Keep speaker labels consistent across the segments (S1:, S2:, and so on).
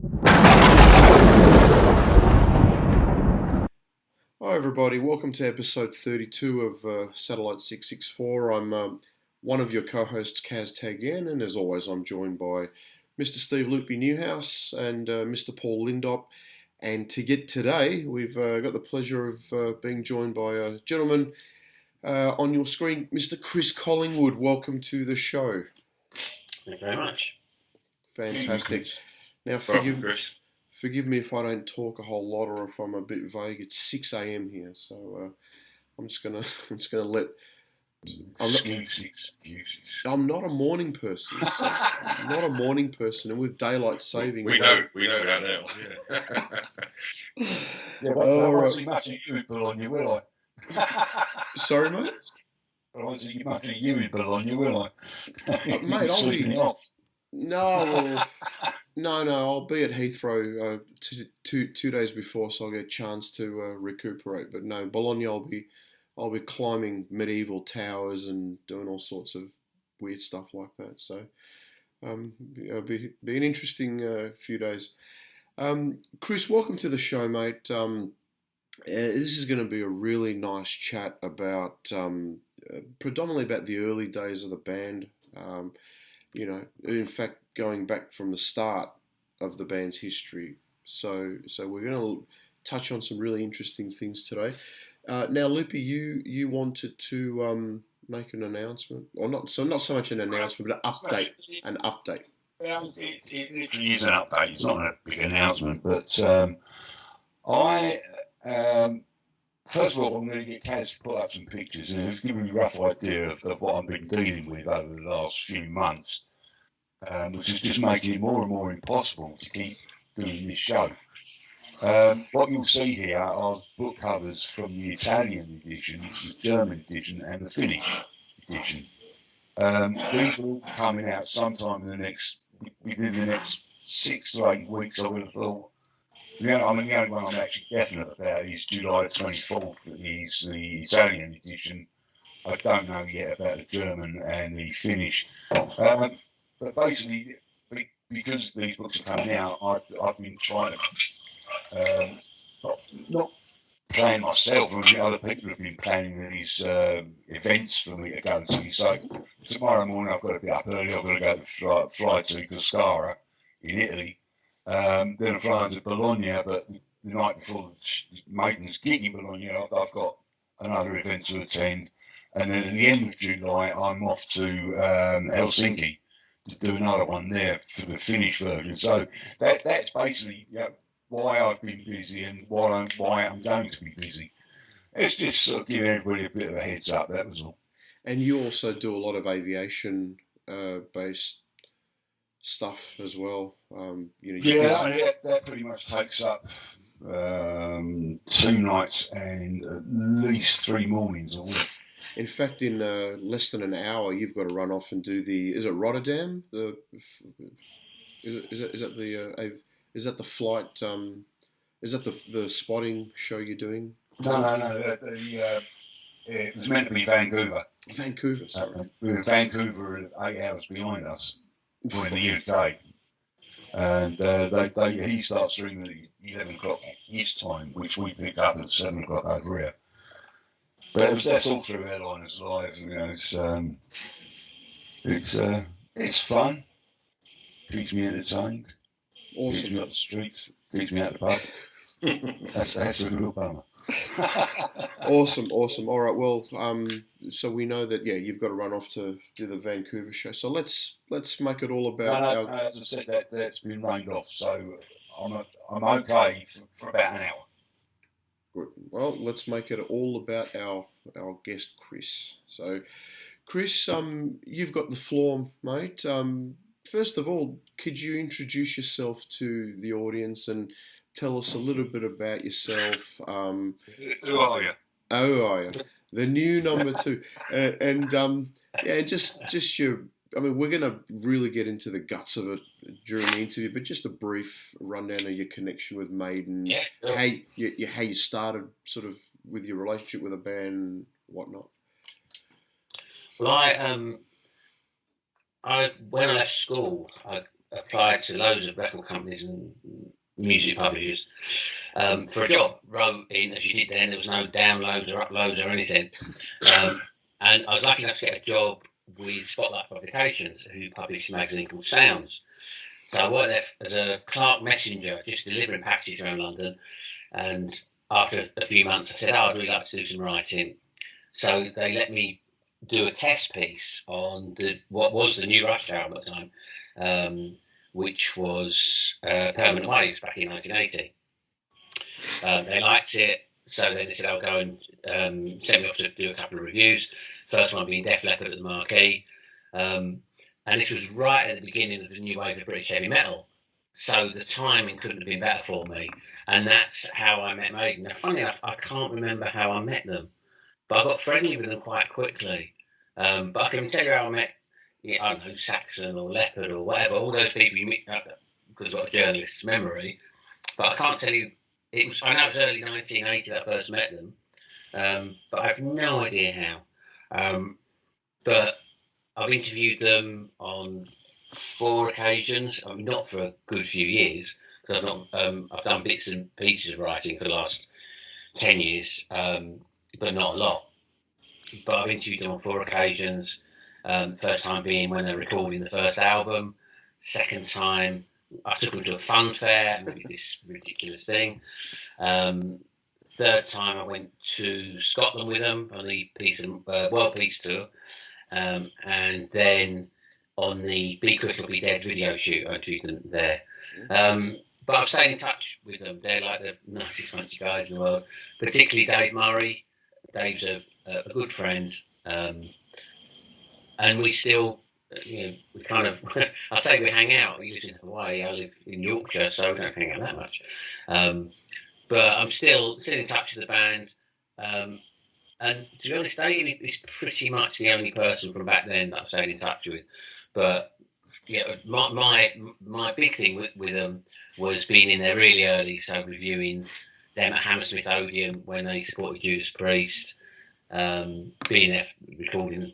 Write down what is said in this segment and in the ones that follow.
S1: Hi everybody, welcome to episode 32 of Satellite 664. I'm one of your co-hosts, Kaz Tagian, and as always I'm joined by Mr. Steve Loopy Newhouse and Mr. Paul Lindop. And today we've got the pleasure of being joined by a gentleman on your screen, Mr. Chris Collingwood. Welcome to the show.
S2: Thank you very much.
S1: Fantastic. Now forgive me if I don't talk a whole lot or if I'm a bit vague. It's 6 a.m. here, so I'm just gonna let. I'm not a morning person. I'm not a morning person, and with daylight saving,
S3: we know that now.
S4: Yeah, but I won't see much of you on you, will I?
S1: Sorry, mate.
S4: I won't see much of you on you, will I?
S1: Mate, I'll be
S4: off.
S1: No, I'll be at Heathrow two days before, so I'll get a chance to recuperate. But no, Bologna, I'll be climbing medieval towers and doing all sorts of weird stuff like that. So it'll be an interesting few days. Chris, welcome to the show, mate. This is going to be a really nice chat about predominantly about the early days of the band. In fact, going back from the start of the band's history. So we're going to touch on some really interesting things today. Now, Loopy, you wanted to make an announcement, or not so much an announcement, but an update.
S4: It literally is an update. It's not a big announcement, but first of all, I'm going to get Kaz to put up some pictures and it's giving me a rough idea of what I've been dealing with over the last few months, which is just making it more and more impossible to keep doing this show. What you'll see here are book covers from the Italian edition, the German edition, and the Finnish edition. These are all coming out sometime within the next 6 to 8 weeks, I would have thought. The only one I'm actually definite about is July 24th is the Italian edition. I don't know yet about the German and the Finnish. But basically, because these books are coming out, I've been trying to not plan myself. I mean, other people have been planning these events for me to go to. So tomorrow morning I've got to be up early. I've got to go fly to Pescara in Italy. Then I fly to Bologna, but the night before the Maiden's gig in Bologna, I've got another event to attend. And then at the end of July, I'm off to Helsinki to do another one there for the Finnish version. So that's basically why I've been busy and why I'm going to be busy. It's just sort of giving everybody a bit of a heads up, that was all.
S1: And you also do a lot of aviation based stuff as well.
S4: That pretty much takes up 2 nights and at least 3 mornings a week.
S1: In fact, in less than an hour, you've got to run off and do is it Rotterdam? Is that the flight? Is that the spotting show you're doing?
S4: No. It was meant to be Vancouver.
S1: Vancouver, sorry.
S4: We were Vancouver 8 hours behind us. We're in the UK, and he starts streaming at 11 o'clock his time, which we pick up at 7 o'clock over here. But that's all through Airliners Live. It's fun, keeps me entertained,
S1: Awesome.
S4: Keeps me up the streets, keeps me out the pub. That's a real bummer.
S1: Awesome. All right. Well, so we know that you've got to run off to do the Vancouver show. So let's make it all about.
S4: No, as I said, that's been rained off. So I'm okay for about an hour.
S1: Good. Well, let's make it all about our guest, Chris. So, Chris, you've got the floor, mate. First of all, could you introduce yourself to the audience and tell us a little bit about yourself?
S4: Who are you?
S1: Oh, are you? The new number 2. Just your... I mean, we're going to really get into the guts of it during the interview, but just a brief rundown of your connection with Maiden,
S2: Sure.
S1: how you started sort of with your relationship with a band and whatnot.
S2: Well, I when I left school, I applied to loads of record companies and music publishers for a job. Wrote in, as you did then, there was no downloads or uploads or anything. And I was lucky enough to get a job with Spotlight Publications, who published a magazine called Sounds. So I worked there as a clerk messenger, just delivering packages around London. And after a few months, I said, I'd really like to do some writing. So they let me do a test piece on what was the new Rush album at the time, which was Permanent Waves back in 1980. They liked it, so then they said, I'll go and send me off to do a couple of reviews. First one being Def Leppard at the Marquee. And this was right at the beginning of the new wave of British heavy metal. So the timing couldn't have been better for me. And that's how I met Maiden. Now, funny enough, I can't remember how I met them, but I got friendly with them quite quickly. But I can tell you how I met, I don't know, Saxon or Leopard or whatever, all those people you meet, because I've got a journalist's memory. But I can't tell you, I know it was early 1980 that I first met them, but I have no idea how. But I've interviewed them on 4 occasions. I mean, not for a good few years, because I've done bits and pieces of writing for the last 10 years, but not a lot. But I've interviewed them on 4 occasions. First time being when they're recording the first album. Second time, I took them to a fun fair and did this ridiculous thing. Third time, I went to Scotland with them on the World Peace Tour. And then on the Be Quick or Be Dead video shoot, I interviewed them there. But I've stayed in touch with them. They're like the nicest bunch of guys in the world, particularly Dave Murray. Dave's a good friend. And we still, we kind of, I say we hang out. He lives in Hawaii, I live in Yorkshire, so we don't hang out that much. But I'm still in touch with the band. And to be honest, Dave is pretty much the only person from back then that I've stayed in touch with. But yeah, my big thing with them was being in there really early, so reviewing them at Hammersmith Odeon when they supported Judas Priest, being there recording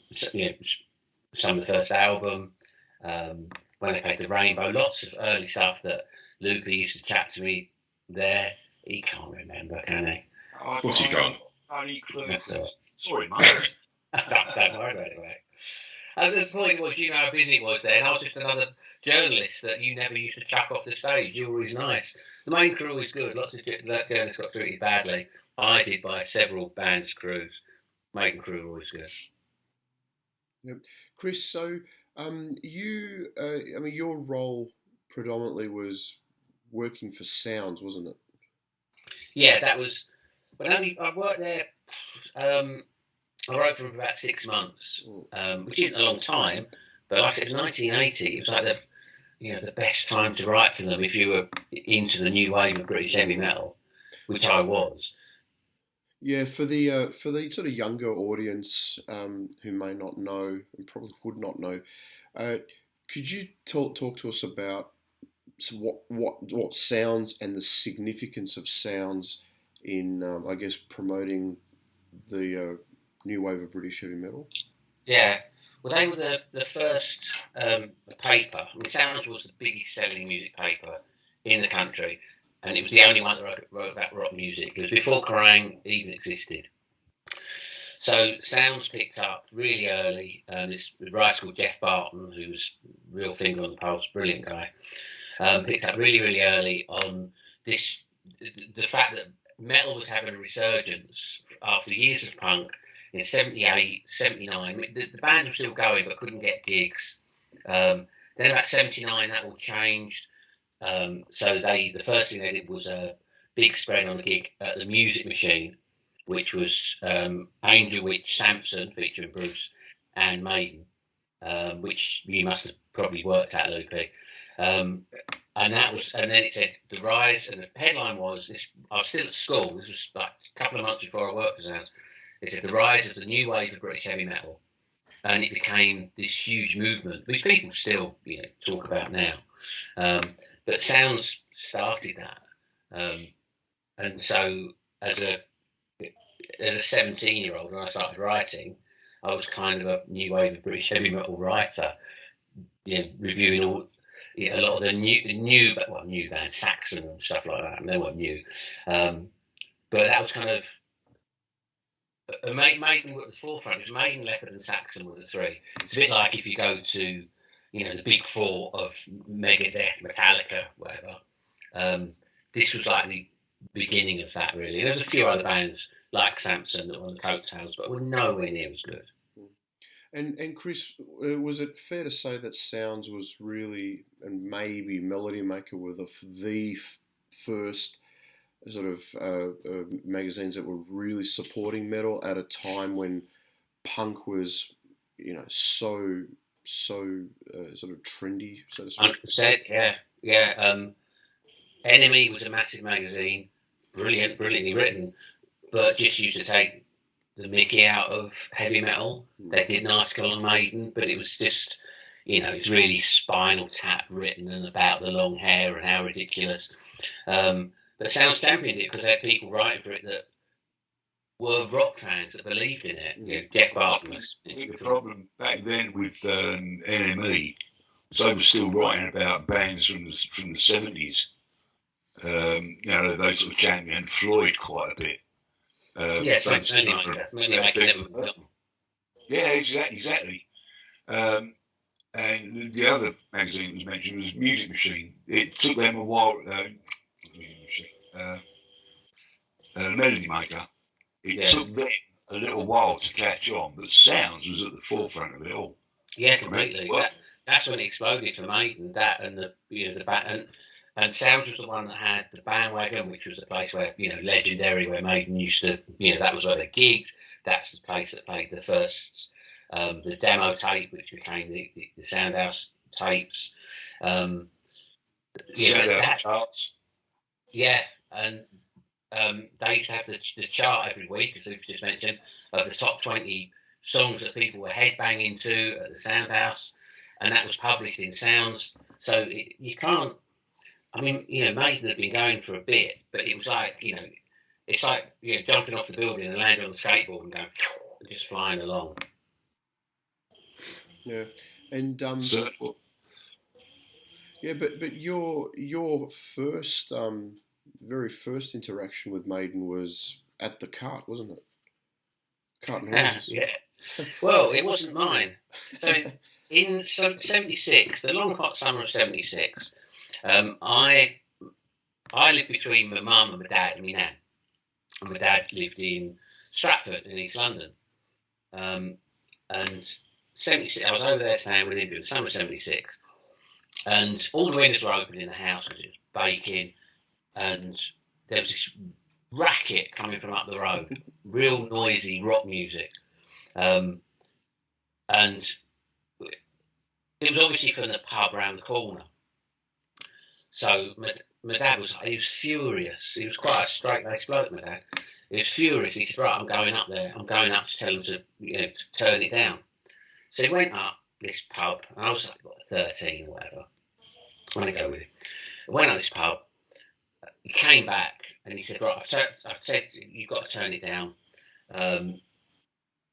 S2: some of the first album, when they played the Rainbow, lots of early stuff that Lupe used to chat to me there. He can't remember, can he?
S3: Of course he can't.
S4: Sorry, mate.
S2: Don't worry about it, mate. And the point was, how busy it was then. I was just another journalist that you never used to chuck off the stage. You were always nice. The main crew was good. Lots of journalists got treated badly. I did by several bands' crews. Main crew were always good.
S1: Yep. Chris, so your role predominantly was working for Sounds, wasn't it?
S2: Yeah, that was. But I worked there. I wrote for them for about 6 months, which isn't a long time. But like it was 1980. It was like the best time to write for them if you were into the new wave of British heavy metal, which I was.
S1: Yeah, for the sort of younger audience who may not know and probably would not know, could you talk to us about what Sounds and the significance of Sounds in promoting the new wave of British heavy metal?
S2: Yeah, well, they were the first paper. I mean, Sounds was the biggest selling music paper in the country. And it was the only one that wrote about rock music. It was before Kerrang even existed. So Sounds picked up really early. This writer called Jeff Barton, who's real finger on the pulse, brilliant guy, picked up really, really early on this, the fact that metal was having a resurgence after years of punk in 78, 79. The band was still going but couldn't get gigs. Then about 79, that all changed. So the first thing they did was a big spread on a gig at the Music Machine, which was Angel Witch Samson featuring Bruce and Maiden, which you must have probably worked at, Lupe. And then it said The Rise, and the headline was this. I was still at school. This was like a couple of months before I worked for Sounds. It said The Rise of the New Wave of British Heavy Metal, and it became this huge movement, which people still talk about now. But Sounds started that, and so as a 17-year-old, when I started writing, I was kind of a new wave of British heavy metal writer, reviewing all. a lot of the new band, Saxon and stuff like that, and they weren't new. But that was kind of Maiden were at the forefront. It was Maiden, Leopard, and Saxon were the three. It's a bit like if you go to, the big four of Megadeth, Metallica, whatever. This was like the beginning of that, really. There was a few other bands like Samson that were on the coattails, but were nowhere near as good.
S1: And Chris, was it fair to say that Sounds was really, and maybe Melody Maker were the first sort of magazines that were really supporting metal at a time when punk was, so sort of trendy, so to speak?
S2: 100%, yeah. Enemy was a massive magazine, brilliantly written, but just used to take the mickey out of heavy metal. They did an article on Maiden, but it was just, it's really Spinal Tap written and about the long hair and how ridiculous. But Sounds championed it because they had people writing for it that were rock fans that believed in it. Jeff Barton.
S4: I think the problem back then with NME was they were still writing about bands from the 70s. They sort of championed Floyd quite a bit. Yeah, exactly. And the other magazine that was mentioned was Music Machine. It took them a while. Melody Maker. It took them a little while to catch on, but Sounds was at the forefront of it all.
S2: Yeah, completely. That's when it exploded for Maiden. That and and Sounds was the one that had the Bandwagon, which was the place where legendary, where Maiden used to, that was where they gigged. That's the place that played the first, the demo tape, which became the Soundhouse tapes.
S4: Soundhouse charts.
S2: Yeah, and they used to have the chart every week, as we've just mentioned, of the top 20 songs that people were headbanging to at the Soundhouse, and that was published in Sounds. So you can't. I mean, Maiden had been going for a bit, but it was like, it's like jumping off the building and landing on the skateboard and going and just flying along.
S1: Yeah, and yeah, but your first very first interaction with Maiden was at the Cart, wasn't it? Cart and Horses.
S2: Yeah. Well, it wasn't mine. So in 76, the long hot summer of 76, I lived between my mum and my dad and my nan. And my dad lived in Stratford in East London. And 76, I was over there staying with him in the summer of 76. And all the windows were open in the house because it was baking. And there was this racket coming from up the road, real noisy rock music. And it was obviously from the pub around the corner. So my dad was furious. He was quite a straight-laced bloke, my dad. He was furious. He said, right, I'm going up there. I'm going up to tell them to, to turn it down. So he went up this pub, and I was like, 13 or whatever. I'm going to go with him. I went up this pub. He came back, and he said, right, I've said you've got to turn it down. And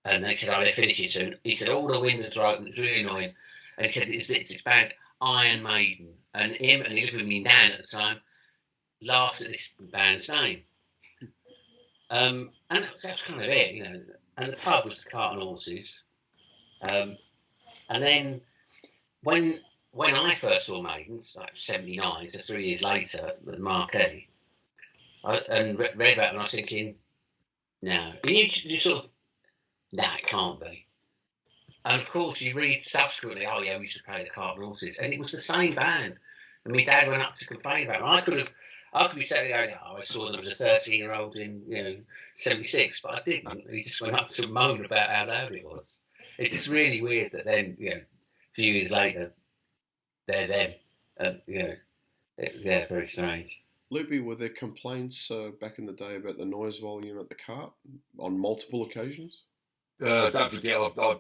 S2: they said, they're finishing soon. He said, all the windows are open. It's really annoying. And he said, it's this band, Iron Maiden. And him, and he lived with me, Nan, at the time, laughed at this band's name. And that was kind of it, And the pub was the Cart and Horses. And then when I first saw Maiden, like 79, so 3 years later, at the Marquee, and read about it, and I was thinking, no. And you sort of, it can't be. And of course, you read subsequently, we used to play the Cart and Horses, and it was the same band. And my dad went up to complain about it. I could be sitting there going, I saw them as a 13-year-old in 76, but I didn't. He just went up to moan about how loud it was. It's just really weird that then, a few years later, they're them. And, very strange.
S1: Loopy, were there complaints back in the day about the noise volume at the Cart on multiple occasions?
S4: Don't forget, I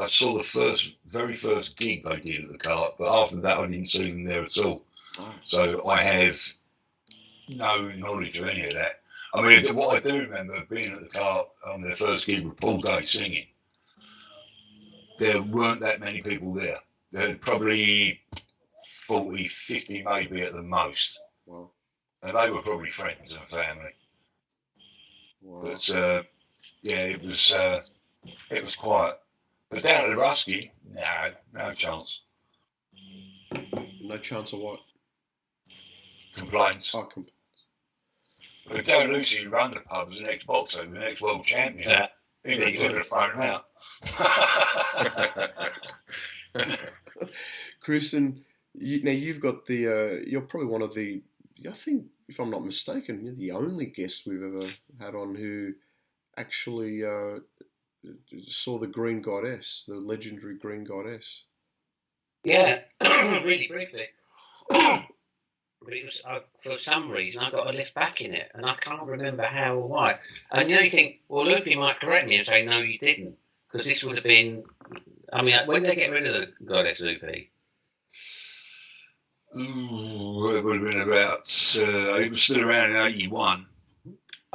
S4: saw the very first gig they did at the Cart, but after that I didn't see them there at all. Oh. So I have no knowledge of any of that. I mean, what I do remember being at the Cart on their first gig with Paul Day singing, there weren't that many people there. There were probably 40, 50 maybe at the most.
S1: Wow.
S4: And they were probably friends and family.
S1: Wow.
S4: But yeah, it was quiet. But down at the Rusky, no chance.
S1: No chance of what?
S4: Complaints.
S1: Oh,
S4: But Joe Lucy, who ran the pub, was an ex-boxer, the ex-world champion.
S2: Yeah.
S4: He would have thrown him out.
S1: Chris, and now you've got the. You're probably one of the. I think, if I'm not mistaken, you're the only guest we've ever had on who actually saw the Green Goddess, the legendary Green Goddess.
S2: Yeah, really briefly. But it was, for some reason, I got a lift back in it, and I can't remember how or why. And you think, well, Loopy might correct me and say, no, you didn't, because this would have been. I mean, when did they get rid of the Goddess, Loopy?
S4: Ooh, it would have been about. It was still around in '81.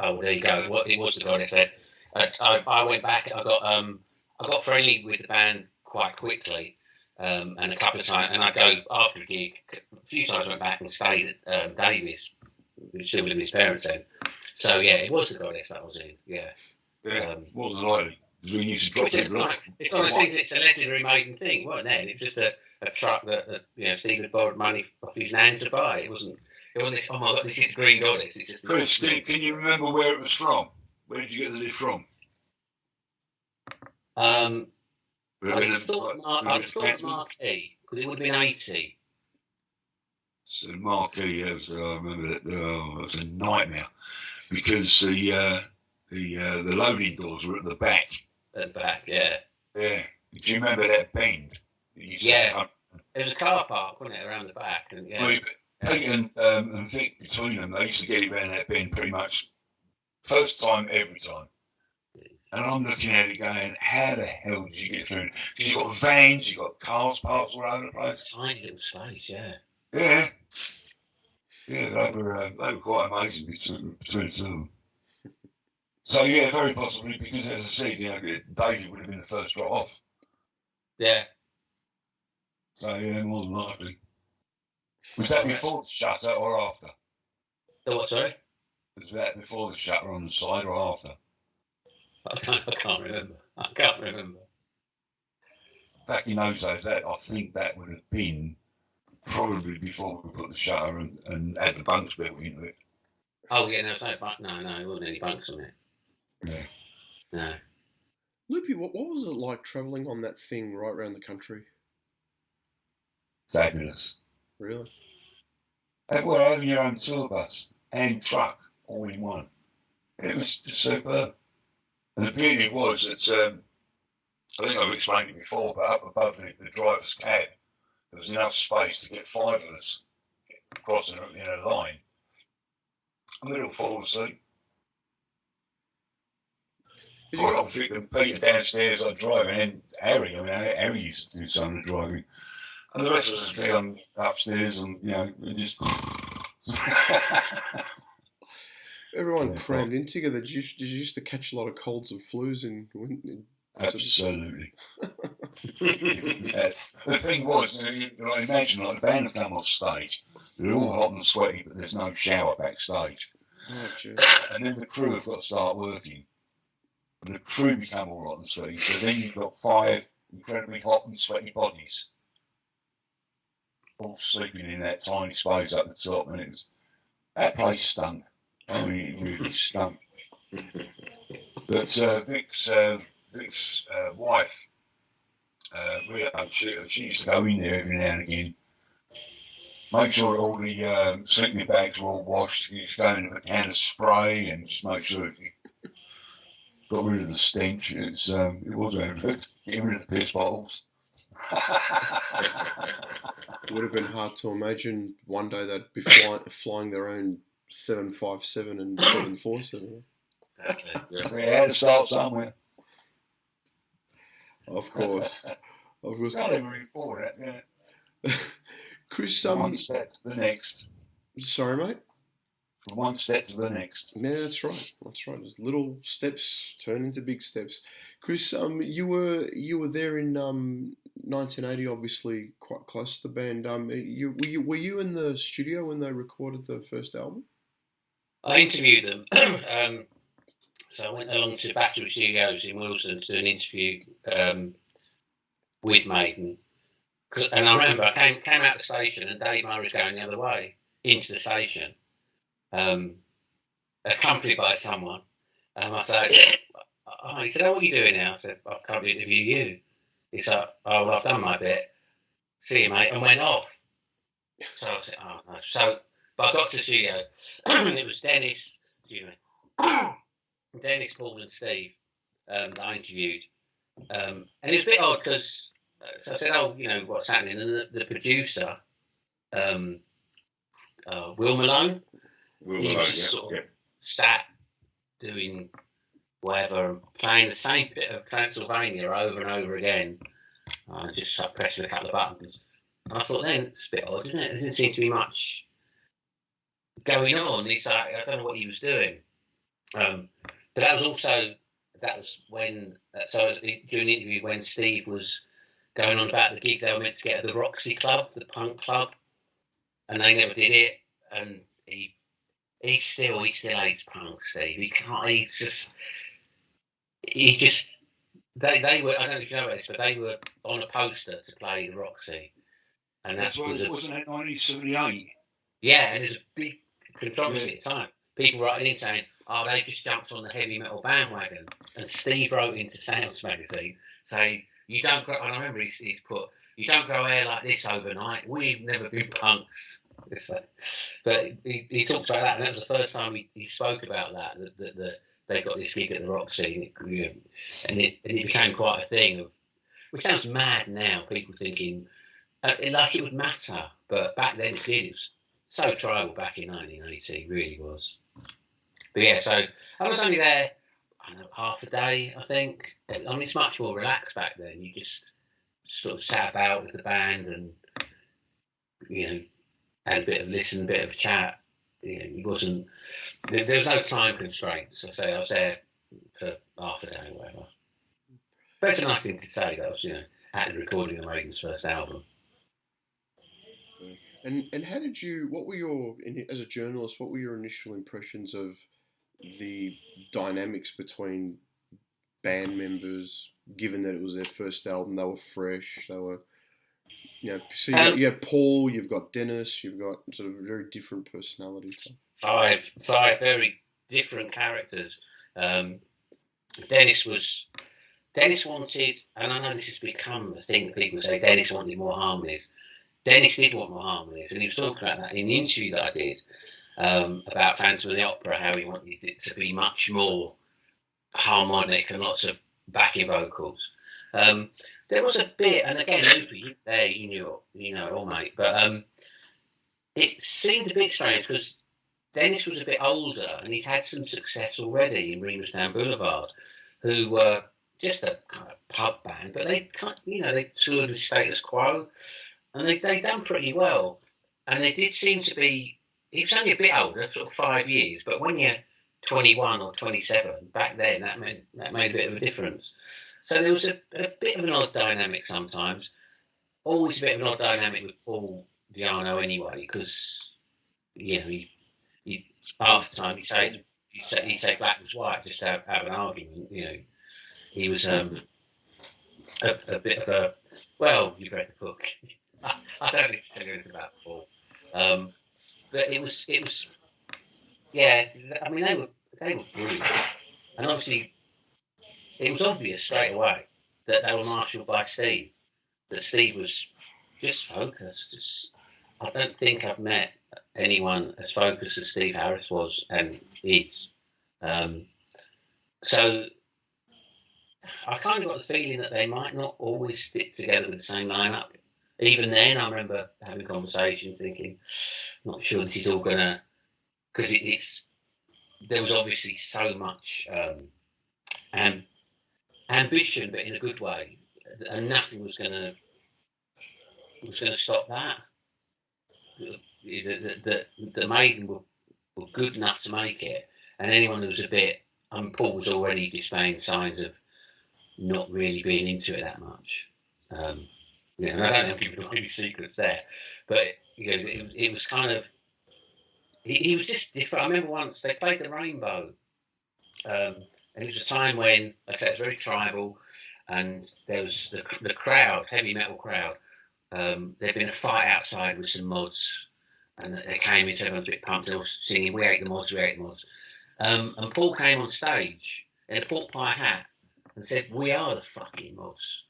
S2: Oh, there you go. Well, it was the Goddess then. I went back. I got friendly with the band quite quickly. And a couple of times, and I'd go after a gig. A few times I went back and stayed at Davis, who was still living with his parents then. So yeah, it was the Goddess that I was in. Yeah,
S4: More than likely. We used to drop it.
S2: It's one of the things. It's a legendary Maiden thing, wasn't it? It was just a truck that Steve had borrowed money off his nan to buy. It wasn't. This, oh my God, this is the Green Goddess. It's just.
S4: Chris, can you remember where it was from? Where did you get the lift from?
S2: I thought Marquee, because it would have been 80.
S4: So Marquee, I remember that. Oh, it was a nightmare because the loading doors were at the back.
S2: At the back, yeah.
S4: Yeah. Do you remember that bend?
S2: Yeah. There was a car park, wasn't it, around the back? And, yeah.
S4: Well, Pete and Vic, between them, they used to get it around that bend pretty much first time, every time. And I'm looking at it going, how the hell did you get through? Because you've got vans, you've got cars parked all over the place.
S2: Tiny little space, yeah.
S4: Yeah. Yeah, they were quite amazing between the two of them. So, yeah, very possibly, because as I said, David would have been the first drop off.
S2: Yeah.
S4: So, yeah, more than likely. Was that before the shutter or after?
S2: The what, sorry?
S4: Was that before the shutter on the side or after?
S2: I can't remember.
S4: Back in those days, I think that would have been probably before we put the shutter and had the bunks built into it.
S2: Oh, yeah, there was no bunk. No, there wasn't any bunks on it.
S4: Yeah.
S2: No.
S1: Loopy, what was it like travelling on that thing right around the country?
S4: Fabulous.
S1: Really?
S4: Well, having your own tour bus and truck all in one. It was just superb. And the beauty was that, I think I've explained it before, but up above the driver's cab, there was enough space to get five of us crossing in a line. And we'd all fall asleep. I'm thinking Peter downstairs, I'd drive, and then Harry used to do some of the driving. And the rest of us would be on upstairs and, we just...
S1: Everyone crammed in together. Did you used to catch a lot of colds and flus in
S4: Absolutely. Yes. The thing was, imagine like the band have come off stage. They're all hot and sweaty, but there's no shower backstage.
S1: Oh,
S4: and then the crew have got to start working. And the crew become all hot and sweaty. So then you've got 5 incredibly hot and sweaty bodies all sleeping in that tiny space up the top. And that place stunk. I mean, it really stunk. But Vic's wife, Rio, she used to go in there every now and again, make sure all the sleeping bags were all washed. She used to go in with a can of spray and just make sure it got rid of the stench. It was very good. Getting rid of the piss bottles.
S1: It would have been hard to imagine one day they'd be flying their own 757 and 747.
S4: We had to start somewhere.
S1: Of course.
S4: Can't ever afford that,
S1: Chris,
S4: one step to the next.
S1: Sorry, mate?
S4: from one step to the next.
S1: Yeah, that's right. That's right. Just little steps turn into big steps. Chris, you were there in 1980, obviously quite close to the band. Were you in the studio when they recorded the first album?
S2: I interviewed them. So I went along to Battery Studios in Wilson to do an interview with Maiden. And I remember I came out the station and Dave Murray was going the other way into the station, accompanied by someone. I said, he said, "Oh, what are you doing now?" I said, "I've come to interview you." He said, "Oh, well, I've done my bit. See you, mate," and went off. So I said, "Oh, no." So, but I got to the studio and it was Dennis, Paul and Steve that I interviewed. And it was a bit odd because so I said, "Oh, what's happening?" And the producer, Will Malone, he was just sort of sat doing whatever, playing the same bit of Transylvania over and over again. Just pressing a couple of buttons. And I thought then, it's a bit odd, isn't it? There didn't seem to be much going on. He's like, I don't know what he was doing. But that was when, so I was doing an interview when Steve was going on about the gig they were meant to get at the Roxy Club, the punk club, and they never did it. And he still hates punk, Steve. They were, I don't know if you know about this, but they were on a poster to play the Roxy. And
S4: wasn't it 1978?
S2: Yeah, and there's a big controversy at the time. People writing in saying, "Oh, they just jumped on the heavy metal bandwagon." And Steve wrote into Sounds magazine saying, "You don't grow," and I remember he put, "You don't grow hair like this overnight. We've never been punks." But he talked about that, and that was the first time he spoke about that they got this gig at the Roxy, and it became quite a thing of, which sounds mad now, people thinking like it would matter, but back then it did. It was so tribal back in 1980, it really was. But yeah, so I was only there, I don't know, half a day, I think. I mean, it's much more relaxed back then. You just sort of sat about with the band and, had a bit of listen, a bit of chat. It wasn't, there was no time constraints. I was there for half a day or whatever. But it's a nice thing to say that I was, at the recording of Maiden's first album.
S1: And how did you, as a journalist, what were your initial impressions of the dynamics between band members, given that it was their first album, they were fresh, they were, so you have Paul, you've got Dennis, you've got sort of very different personalities.
S2: Five very different characters. Dennis wanted, and I know this has become a thing that people say, Dennis wanted more harmonies. Dennis did want more harmonies, and he was talking about that in the interview that I did about Phantom of the Opera, how he wanted it to be much more harmonic and lots of backing vocals. There was a bit, and again, you knew it all, mate, but it seemed a bit strange because Dennis was a bit older and he'd had some success already in Reamstown Boulevard, who were just a kind of pub band, but they toured with Status Quo, and they done pretty well. And they did seem to be, he was only a bit older, sort of 5 years, but when you're 21 or 27, back then, that made a bit of a difference. So there was a bit of an odd dynamic sometimes. Always a bit of an odd dynamic with Paul Di'Anno anyway, because, he half the time he'd say black was white, just to have an argument, He was a bit of a, well, you've read the book. I don't need to tell you anything about Paul. But it was, yeah, I mean, they were brilliant. And obviously, it was obvious straight away that they were marshalled by Steve, that Steve was just focused. I don't think I've met anyone as focused as Steve Harris was and is. So I kind of got the feeling that they might not always stick together with the same lineup. Even then, I remember having conversations thinking, not sure this is all going to, because there was obviously so much ambition, but in a good way, and nothing was going to stop that. The Maiden were good enough to make it, and anyone who was a bit, Paul was already displaying signs of not really being into it that much. And I don't know if people know any secrets there, but it was kind of he was just different. I remember once they played the Rainbow, and it was a time when, like I said, it was very tribal, and there was the crowd, heavy metal crowd. There'd been a fight outside with some mods, and they came in, so everyone was a bit pumped, and all singing, "We hate the mods, we hate the mods." And Paul came on stage in a pork pie hat and said, "We are the fucking mods."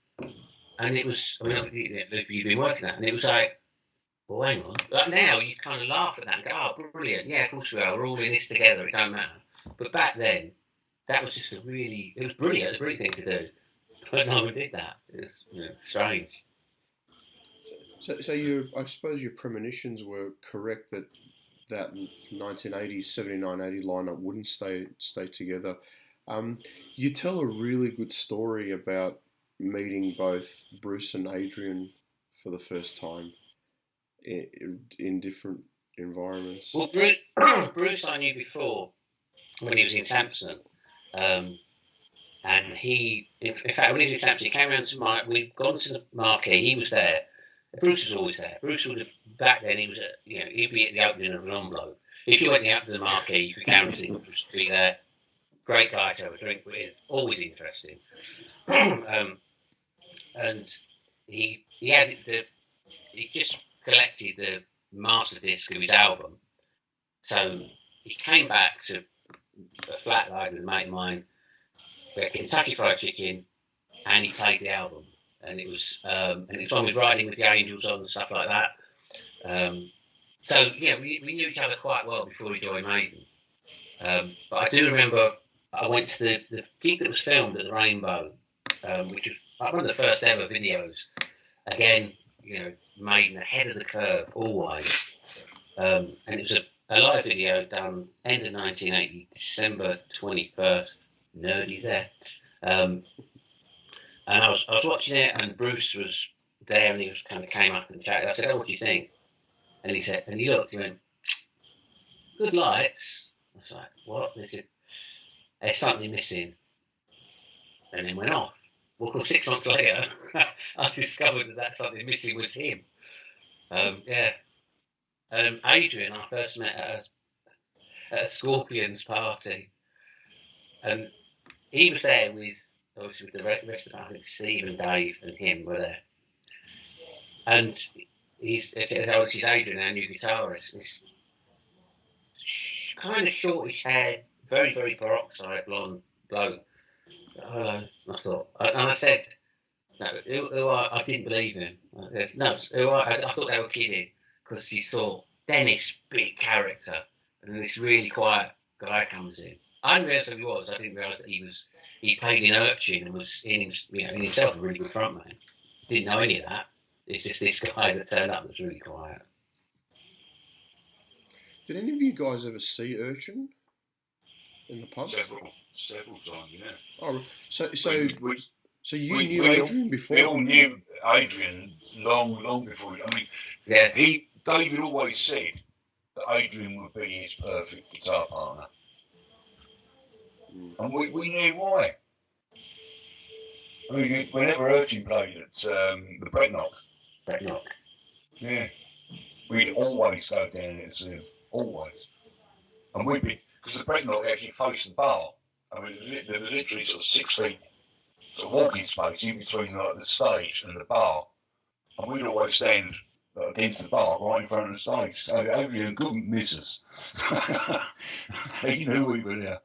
S2: And it was, I mean, you've been working that, and it was like, well, hang on. Like now, you kind of laugh at that and go, "Oh, brilliant! Yeah, of course we are. We're all in this together. It don't matter." But back then, that was just it was brilliant, a brilliant thing to do. But no one did that. It was strange.
S1: So I suppose your premonitions were correct that 1980, 79, 80 lineup wouldn't stay together. You tell a really good story about meeting both Bruce and Adrian for the first time in different environments.
S2: Well, Bruce I knew before when he was in Sampson. And he, in fact, when he was in Sampson, he came around to we'd gone to the marquee, he was there. Bruce was always there. Bruce would have, back then, he was he'd be at the opening of an envelope. If you went out to the marquee, you could guarantee Bruce would be there. Great guy to have a drink with, it's always interesting. And he just collected the master disc of his album. So he came back to a flat line with a mate of mine, Kentucky Fried Chicken, and he played the album. And it was on with Riding with the Angels on and stuff like that. So we knew each other quite well before we joined Maiden. But I do remember I went to the gig that was filmed at the Rainbow, which was one of the first ever videos. Again, Maiden ahead of the curve always. And it was a live video done end of 1980, December 21st. Nerdy there. And I was watching it, and Bruce was there, and he was kind of came up and chatted. I said, "Oh, what do you think?" And he said, and he looked, he went, "Good lights." I was like, "What?" And he said, "There's something missing." And then went off. Well, of course, 6 months later, I discovered that something missing was him. Adrian, I first met at a Scorpions party, and he was there with the rest of them. I think Steve and Dave and him were there. And he's Adrian, our new guitarist. This kind of shortish haired, very, very peroxide blonde bloke. Hello, I thought. And I said, no, I didn't believe him. I thought they were kidding, because you thought, Dennis, big character, and this really quiet guy comes in. I didn't realise who he was. I didn't realise that he played in Urchin and was in himself a really good frontman. Didn't know any of that. It's just this guy that turned up that was really quiet.
S1: Did any of you guys ever see Urchin in the pub?
S4: Several times, yeah.
S1: Oh, so you knew Adrian before?
S4: We all knew Adrian long before. I mean,
S2: yeah.
S4: David always said that Adrian would be his perfect guitar partner. And we knew why. I mean, whenever Urchin played at the Brecknock, yeah, we'd always go down there to see him, always. And we'd be, because the Brecknock actually faced the bar. I mean, there was literally sort of 6 feet sort of walking space in between the stage and the bar. And we'd always stand against the bar right in front of the stage. So Adrian couldn't miss us. He knew we were there.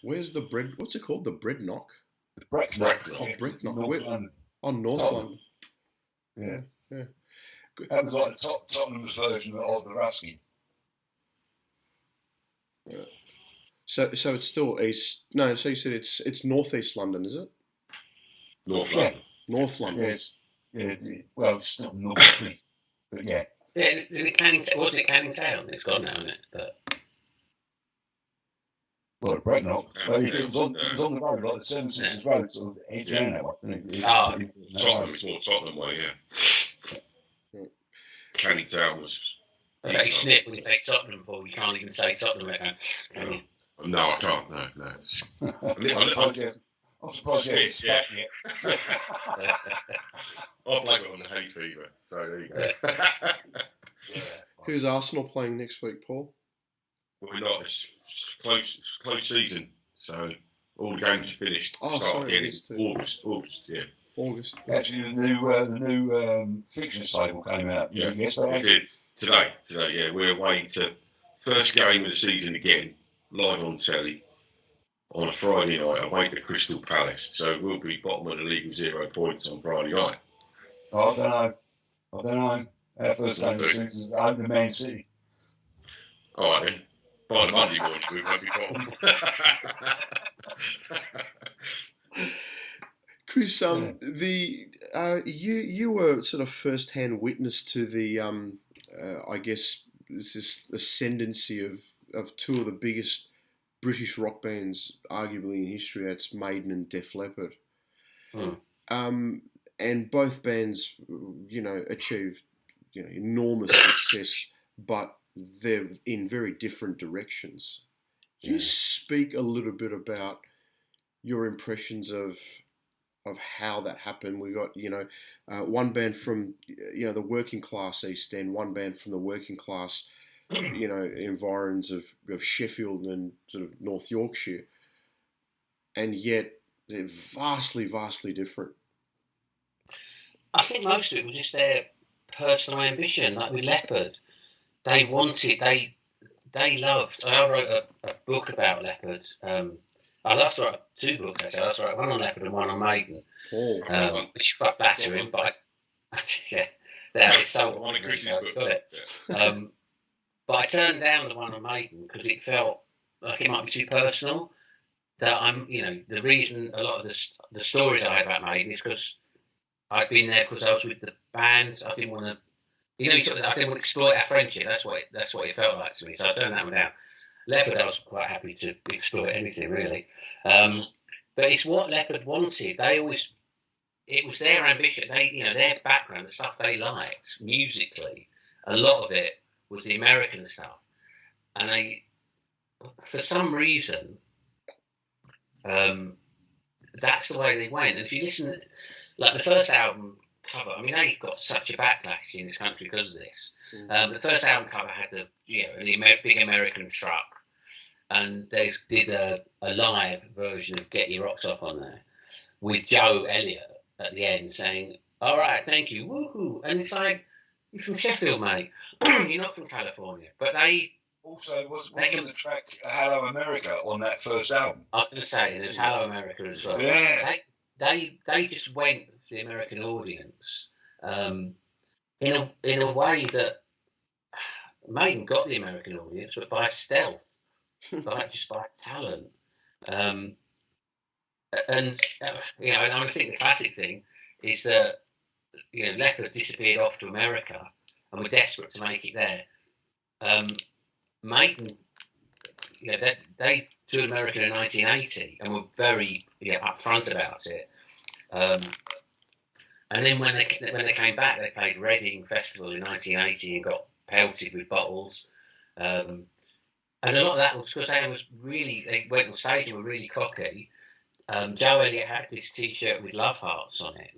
S1: Where's the bread? What's it called? The Brecknock?
S4: The Brecknock.
S1: Oh, Brecknock.
S4: North London.
S1: On North London.
S4: Yeah.
S1: Good.
S4: That was like Tottenham's version of the Ruskin.
S1: Yeah. So it's still east. No, so you said it's northeast London, is it?
S3: North London.
S1: North London.
S4: Yes. Yeah. Well, it's still north, but yeah.
S2: Yeah, wasn't it Canning Town? It's gone now, isn't it? But
S4: well, Brecknock. Well, it was on the road, like the Seven Sisters Road, sort of edge around that way.
S3: Tottenham, it's more Tottenham way, yeah. Canning Town was
S2: They snip when you say Tottenham, Paul. You can't even say Tottenham.
S3: No, I can't. No.
S4: I'm surprised you haven't back yet.
S3: I blame it on the hay fever. So there you go.
S1: Who's Arsenal playing next week, Paul?
S3: We're not. It's close season. So all the games are finished. Start again in August. Yeah.
S1: August.
S4: Actually, the new fixtures table came out.
S3: Yeah,
S4: Yesterday.
S3: we did. Today. Yeah, we're away to first game of the season again, live on telly on a Friday night away to Crystal Palace. So we'll be bottom of the league with 0 points on Friday night.
S4: I don't know. Our first game of the season is over Man City.
S3: All right then. By the Monday morning, we won't be bottom.
S1: Chris, you were sort of first-hand witness to the I guess this ascendancy of two of the biggest British rock bands, arguably in history. That's Maiden and Def Leppard. And both bands, achieved enormous success, but they're in very different directions. Can you speak a little bit about your impressions of how that happened? We got, one band from, the working class East End, one band from the working class, environs of Sheffield and sort of North Yorkshire. And yet they're vastly, vastly different.
S2: I think most of it was just their personal ambition, like with Leppard. They wanted, they loved. I wrote a book about Leppard. I was to write 2 books, actually. I was to write one on Leppard and one on Maiden. Which is quite flattering, but it's so
S3: one of Chris's books.
S2: But I turned down the one on Maiden because it felt like it might be too personal. That the reason a lot of the stories I had about Maiden is because I'd been there because I was with the band. I didn't want to, I didn't want to exploit our friendship. That's what it felt like to me. So I turned that one down. Leppard, I was quite happy to exploit anything really. But it's what Leppard wanted. It was their ambition. Their background, the stuff they liked musically. A lot of it was the American stuff, and for some reason, that's the way they went. And if you listen, like the first album cover, I mean, they got such a backlash in this country because of this. The first album cover had the big American truck, and they did a live version of "Get Your Rocks Off" on there with Joe Elliott at the end saying, "All right, thank you, woohoo!" And it's like, you're from Sheffield, mate. You're not from California. But they
S4: also was the track "Hello America" on that first album.
S2: I was going to say there's "Hello America" as well.
S4: Yeah.
S2: They just went to the American audience in a way that Maiden got the American audience, but by stealth, by talent. And I think the classic thing is that Leppard disappeared off to America and were desperate to make it there. Maiden, they toured America in 1980 and were very upfront about it. And then when they came back, they played Reading Festival in 1980 and got pelted with bottles. And a lot of that was because they went on stage and were really cocky. Joe Elliott had this T-shirt with love hearts on it,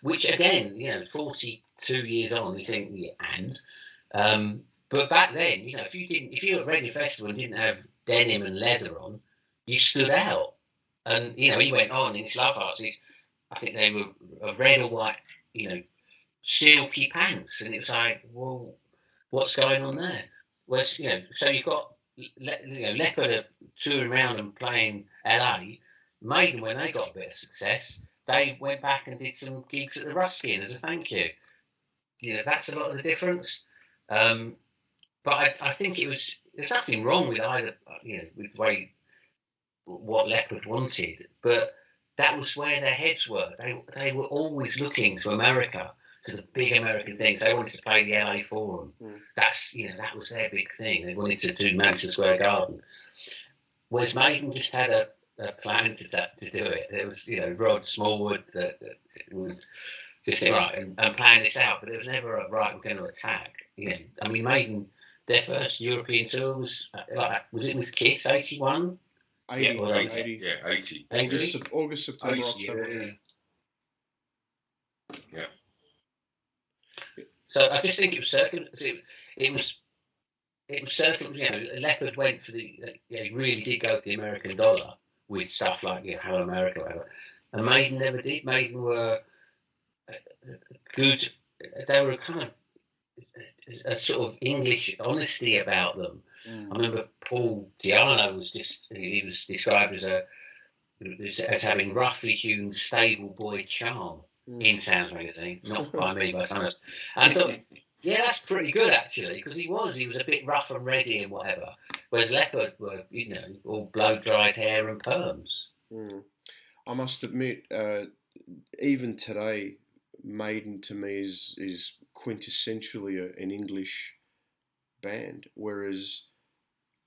S2: which again, 42 years on, you think, but back then, if you were at Reading Festival and didn't have denim and leather on, you stood out. And he went on in his love hearts. I think they were a red or white, silky pants, and it was like, well, what's going on there? Well, so you've got Leppard touring around and playing LA. Maiden, when they got a bit of success, they went back and did some gigs at the Ruskin as a thank you. That's a lot of the difference. But I think there's nothing wrong with either, with the way what Leppard wanted, but that was where their heads were. They were always looking to America, to the big American things. They wanted to play the LA Forum. That was their big thing. They wanted to do Madison Square Garden. Whereas Maiden just had a plan to do it. There was, Rod Smallwood that would just think, right, and plan this out. But there was never a, right, we're going to attack. You know, I mean, Maiden, their first European tour was it with Kiss, 81?
S1: 80,
S3: Yeah,
S1: 80.
S3: Yeah, 80.
S1: August, September,
S3: 80,
S1: October.
S3: Yeah.
S2: So I just think it was circum. You know, Leopard went for the. He really did go for the American dollar with stuff like Hello America, or whatever. And Maiden never did. Maiden were good. They were kind of a sort of English honesty about them. I remember Paul Diano was described as having roughly hewn stable boy charm in Sounds Magazine, not by me, by someone else. And I thought, yeah, that's pretty good actually, because he was a bit rough and ready and whatever, whereas Leopard were, all blow-dried hair and perms.
S1: I must admit, even today, Maiden to me is quintessentially an English band, whereas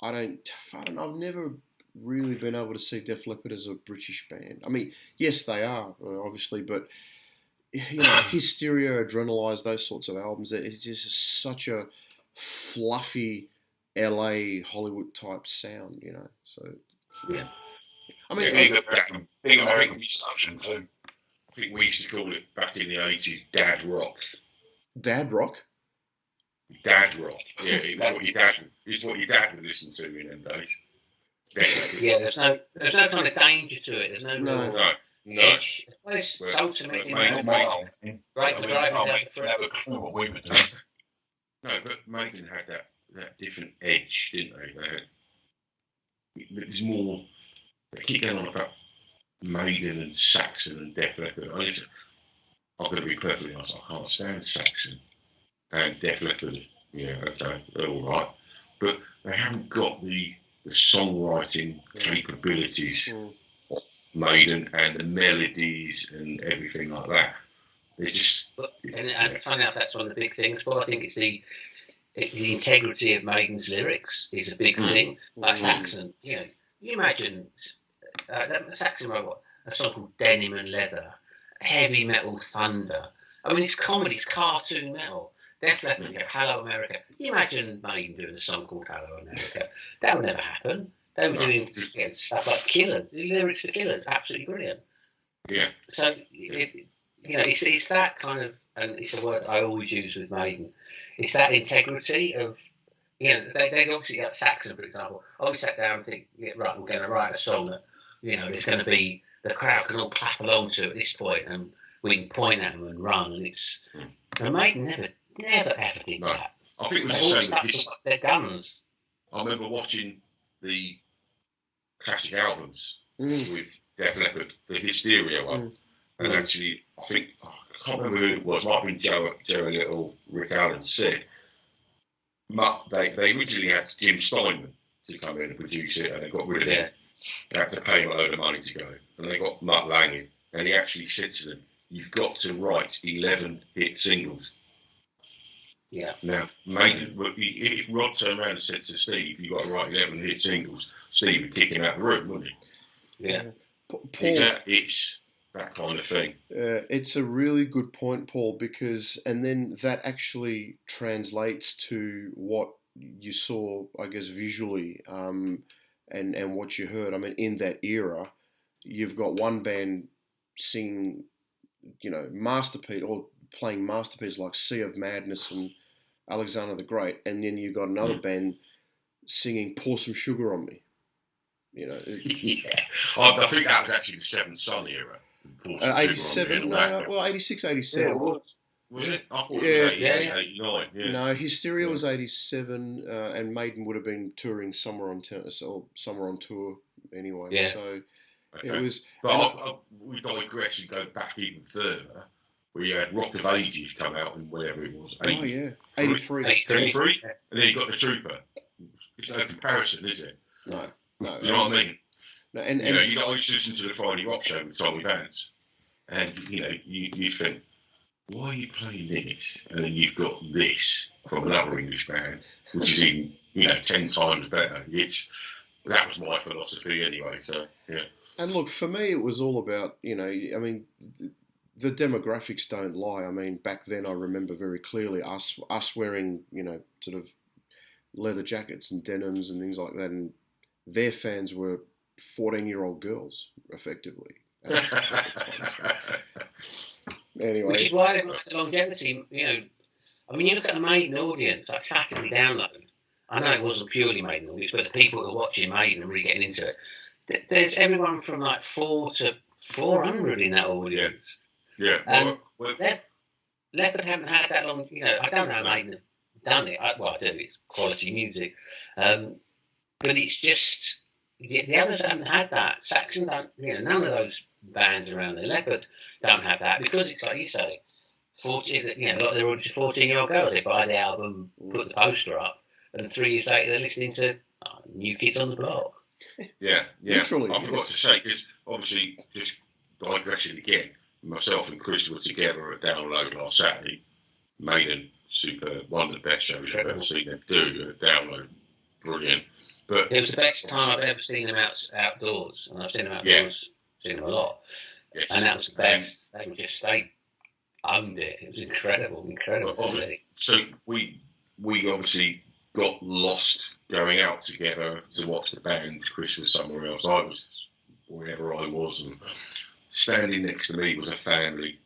S1: I've never really been able to see Def Leppard as a British band. I mean, yes, they are, obviously, but Hysteria, Adrenalize, those sorts of albums, it's just such a fluffy LA Hollywood type sound, So
S2: yeah,
S1: I mean,
S4: big American production too.
S3: I think we used to call it back in the 80s dad rock.
S1: Dad rock.
S3: Dad rock. Yeah, it's what your dad would listen to in them days.
S2: Yeah, there's no kind of danger to it. There's no edge. It's ultimately great for driving down the throat.
S4: Never clue what we were doing.
S3: No, but Maiden had that different edge, didn't they? It was more. They keep going on about Maiden and Saxon and Def Leppard. I'm going to be perfectly honest. I can't stand Saxon and Def Leppard. Yeah, okay, they're all right, but they haven't got the songwriting capabilities of Maiden and the melodies and everything like that. They just
S2: and funny enough, that's one of the big things. But I think it's the integrity of Maiden's lyrics is a big thing. Like Saxon, you imagine Saxon wrote a song called Denim and Leather, heavy metal thunder. I mean, it's comedy, it's cartoon metal. Def Leppard, Hello America. You imagine Maiden doing a song called Hello America. That would never happen. They were doing stuff like Killers. The lyrics to Killers, absolutely brilliant.
S3: Yeah.
S2: So, it's that kind of, and it's a word I always use with Maiden, it's that integrity of, they obviously got Saxon, for example. I always sat down and think, right, we're going to write a song that, it's going to be, the crowd can all clap along to at this point, and we can point at them and run, and Maiden never ever did that.
S3: I think it was the same with
S2: their guns.
S3: I remember watching the classic albums with Def Leppard, the Hysteria one, and actually, I can't remember who it was, might have been Joe Little, Rick Allen said, they originally had Jim Steinman to come in and produce it, and they got rid of him. They had to pay him a load of money to go, and they got Mutt Lange in, and he actually said to them, you've got to write 11 hit singles.
S2: Yeah. Now,
S3: Maiden, if Rod turned around and said to Steve, you've got to write 11 hit singles, Steve would kick him out of the room, wouldn't he?
S2: Yeah.
S1: Paul,
S3: it's that kind of thing.
S1: It's a really good point, Paul, and then that actually translates to what you saw, I guess, visually, and what you heard. I mean, in that era, you've got one band singing, masterpiece or playing masterpieces like Sea of Madness and Alexander the Great, and then you got another band singing Pour Some Sugar on Me.
S3: I think that was actually the Seventh Son era.
S1: 87, 86, 87.
S3: Yeah, was it? I thought it was 88, 89. Yeah.
S1: No, Hysteria was 87, and Maiden would have been touring somewhere on tour anyway.
S2: Yeah.
S1: So
S3: okay.
S1: It was.
S3: But we digress and go back even further. Where you had Rock of Ages come out in whatever it was.
S1: 83.
S3: 83? And then you got the Trooper. It's no comparison, is it?
S1: No.
S3: Do you know what I mean?
S1: No, and
S3: you always listen to the Friday Rock Show with Tommy Vance, and you think, why are you playing this? And then you've got this from another English band, which is even 10 times better. That was my philosophy anyway. So yeah.
S1: And look, for me, it was all about the demographics don't lie. I mean, back then I remember very clearly us wearing, sort of leather jackets and denims and things like that, and their fans were 14-year-old girls, effectively. Anyway.
S2: Which is why they've got the longevity, I mean, you look at the Maiden audience, like Saturday Download. I know it wasn't purely Maiden audience, but the people who are watching Maiden and really getting into it, there's everyone from like 4 to 400 in that audience.
S3: Yeah.
S2: And Leopard haven't had that long, I don't know how Maiden have done it. I do, it's quality music. But it's just, the others haven't had that. Saxon don't, none of those bands around there. Leopard don't have that because it's like you say, 40, a lot of their audience are 14-year-old girls. They buy the album, put the poster up, and 3 years later they're listening to New Kids on the Block.
S3: Yeah.
S1: Literally,
S3: I forgot to say, because obviously, just digressing again, myself and Chris were together at Download last Saturday. Maiden, super, one of the best shows I've ever seen them do at Download. Brilliant. But
S2: it was the best time I've ever seen them outdoors, and I've seen them outdoors, seen them a lot.
S3: Yes.
S2: And that was the best. They owned it. It was incredible.
S3: So we obviously got lost going out together to watch the band. Chris was somewhere else. I was wherever I was, and standing next to me was a family,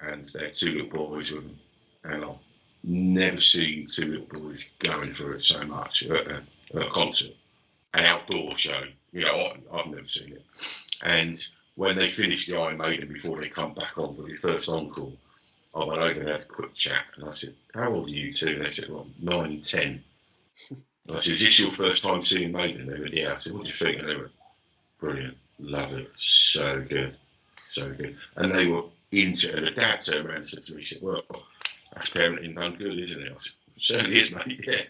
S3: and their 2 little boys with them. And I've never seen 2 little boys going for it so much at a concert, an outdoor show. I've never seen it. And when they finished the Iron Maiden before they come back on for the first encore, I went over and had a quick chat, and I said, "How old are you two?" And they said, "Well, 9 and 10." And I said, "Is this your first time seeing Maiden?" They went, "Yeah." I said, "What do you think?" And they went, "Brilliant, love it, so good." And they were into it. And the dad turned around and said to me, he said, "Well, that's parenting done good, isn't it?" I said, "It certainly is, mate, yeah."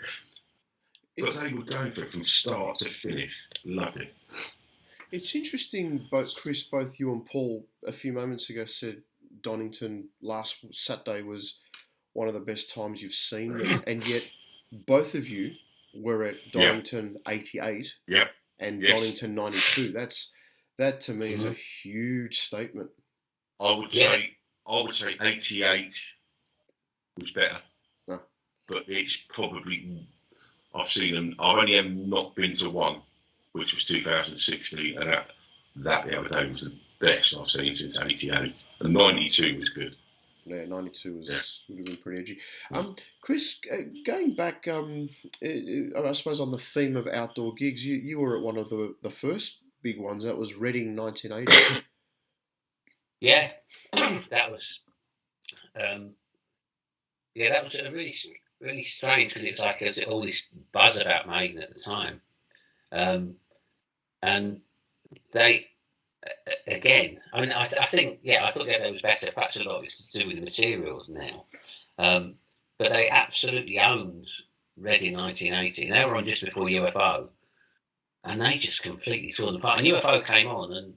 S3: But they were going for it from start to finish. Loved it.
S1: It's interesting, Chris, both you and Paul a few moments ago said Donington last Saturday was one of the best times you've seen them, and yet both of you were at Donington 88 and Donington 92. That to me is a huge statement.
S3: I would say 88 was better, but it's probably, I've seen them. I've only not been to one, which was 2016, and that the other day was the best I've seen since 88. And 92 was good.
S1: Yeah, 92 would have been pretty edgy. Chris, going back, I suppose on the theme of outdoor gigs, you were at one of the first big ones. That was Reading 1980.
S2: Yeah, that was. That was a really, really strange, because it was like there was all this buzz about Maiden at the time. And they, again, I mean, I think, I thought the other was better. Perhaps a lot of it's to do with the materials now. But they absolutely owned Reading 1980. They were on just before UFO, and they just completely tore them apart. And UFO came on, and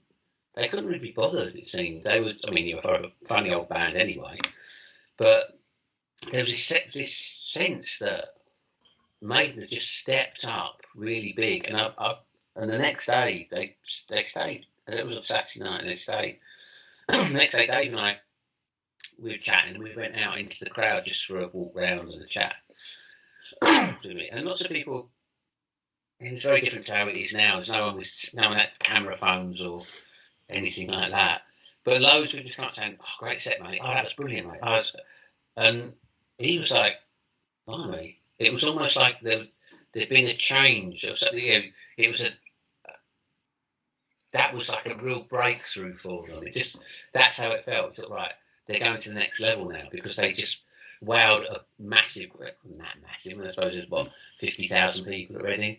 S2: they couldn't really be bothered, it seemed. UFO were a funny old band anyway. But there was this sense that Maiden had just stepped up really big. And the next day, they stayed. It was a Saturday night, and they stayed. The next day, Dave and I, we were chatting, and we went out into the crowd just for a walk round and a chat. And lots of people, it was very different to how it is now. There's no one had camera phones or anything like that. But loads of people just come up saying, "Oh, great set, mate. Oh, that was brilliant, mate." And he was like, "Blimey." It was almost like there'd been a change of something. It was that was like a real breakthrough for them. That's how it felt. It's right, they're going to the next level now, because they just wowed a massive, it wasn't that massive, I suppose it was 50,000 people at Reading.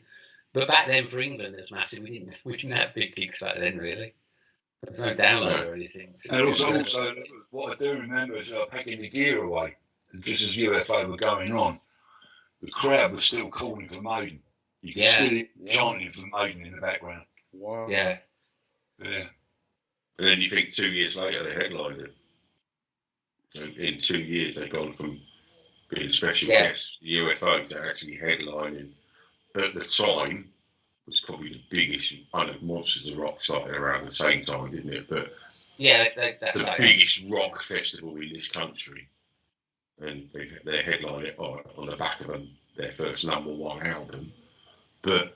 S2: But back then for England it was massive. We didn't have big gigs back then, really. There was no download or anything.
S4: And also what I do remember is packing the gear away, and just as UFO were going on, the crowd was still calling for Maiden. You could still hear chanting for Maiden in the background.
S1: Wow.
S2: Yeah.
S3: And then you think 2 years later they headlined it. So in 2 years they've gone from being special guests, the UFO, to actually headlining. At the time, was probably the biggest. I know Monsters of Rock started around the same time, didn't it? But
S2: yeah, that's
S3: the biggest rock festival in this country, and they headline it on the back of their first #1 album. But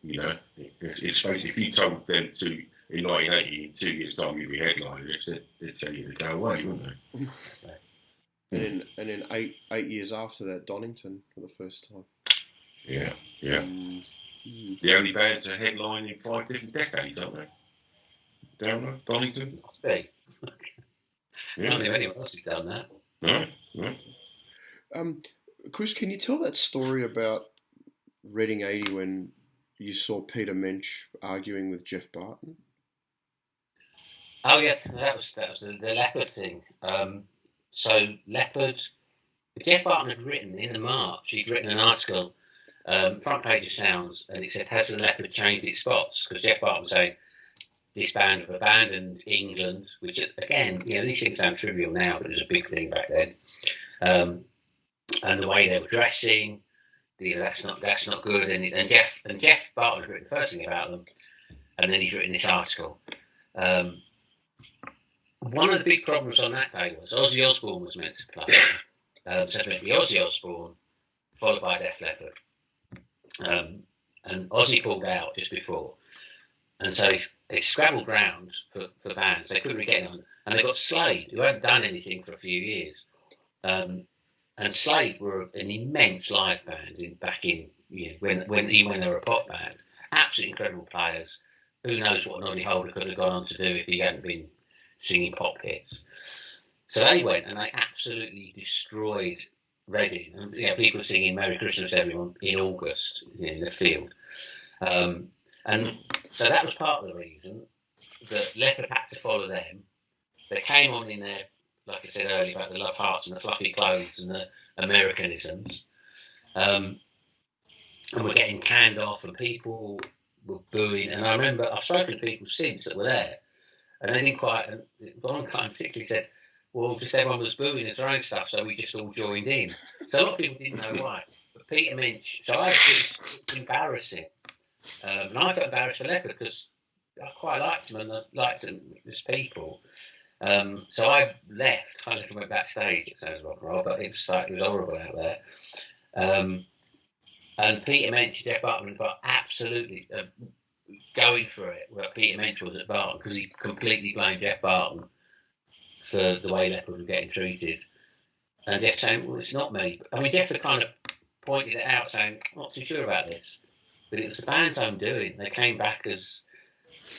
S3: you know, it's basically, if you told them to in 1980, in 2 years' time, you'd be headlining it, they'd tell you to go away, wouldn't they?
S1: And then eight years after that, Donington for the first time.
S3: Yeah. The only band to headline in 5 different decades, aren't they? Down there, Donington.
S2: Must be.
S3: Yeah.
S2: I don't know anyone else who's done that.
S3: No.
S1: Chris, can you tell that story about Reading 80 when you saw Peter Mensch arguing with Jeff Barton?
S2: Oh yeah, that was the Leopard thing. So Leopard, Jeff Barton had written in the March. He'd written an article, front page of Sounds, and it said, "Has the Leopard changed its spots?" Because Jeff Barton was saying this band have abandoned England, which again, these things sound trivial now, but it was a big thing back then. And the way they were dressing, that's not good. And Jeff Barton had written the first thing about them, and then he's written this article. One of the big problems on that day was Ozzy Osbourne was meant to play. So it was meant to be Ozzy Osbourne, followed by Def Leppard. And Ozzy pulled out just before. And so they scrabbled round for bands. They couldn't really get on. And they got Slade, who hadn't done anything for a few years. And Slade were an immense live band back in when they were a pop band. Absolutely incredible players. Who knows what Noddy Holder could have gone on to do if he hadn't been singing pop hits. So they went and they absolutely destroyed Reading. And, people singing "Merry Christmas, Everyone" in August in the field. And so that was part of the reason that Leopard had to follow them. They came on in their, like I said earlier, about the love hearts and the fluffy clothes and the Americanisms. And were getting canned off and people were booing. And I remember I've spoken to people since that were there, and they didn't quite. And one guy particularly said, "Well, just everyone was booing his own stuff, so we just all joined in." So a lot of people didn't know why. But Peter Mensch, so I was embarrassing. And I felt embarrassed for Leopard because I quite liked him and I liked him as people. So I left, kind of went backstage. It sounds rock and roll, but it was horrible out there. And Peter Mensch, Jeff Barton, were absolutely going for it. Where Peter Mensch was at Barton, because he completely blamed Jeff Barton for the way Leopard were getting treated. And Jeff saying, "Well, it's not me." I mean, Jeff had kind of pointed it out, saying, "I'm not too sure about this." But it was the band's own doing. They came back as,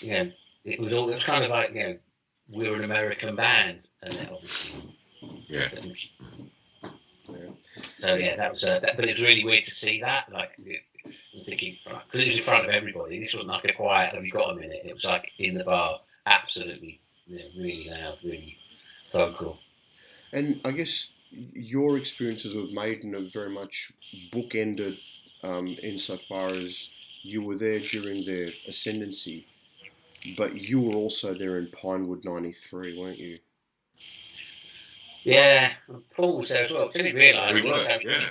S2: it was kind of like, we're an American band, and then obviously, So that was but it was really weird to see that. Like, I'm thinking, because it was in front of everybody. This wasn't like a quiet, "Have you got a minute?" It was like in the bar, absolutely, really loud, really vocal.
S1: And I guess your experiences with Maiden are very much bookended. Insofar as you were there during their ascendancy, but you were also there in Pinewood '93, weren't you?
S2: Yeah, Paul was there as well. Didn't realise.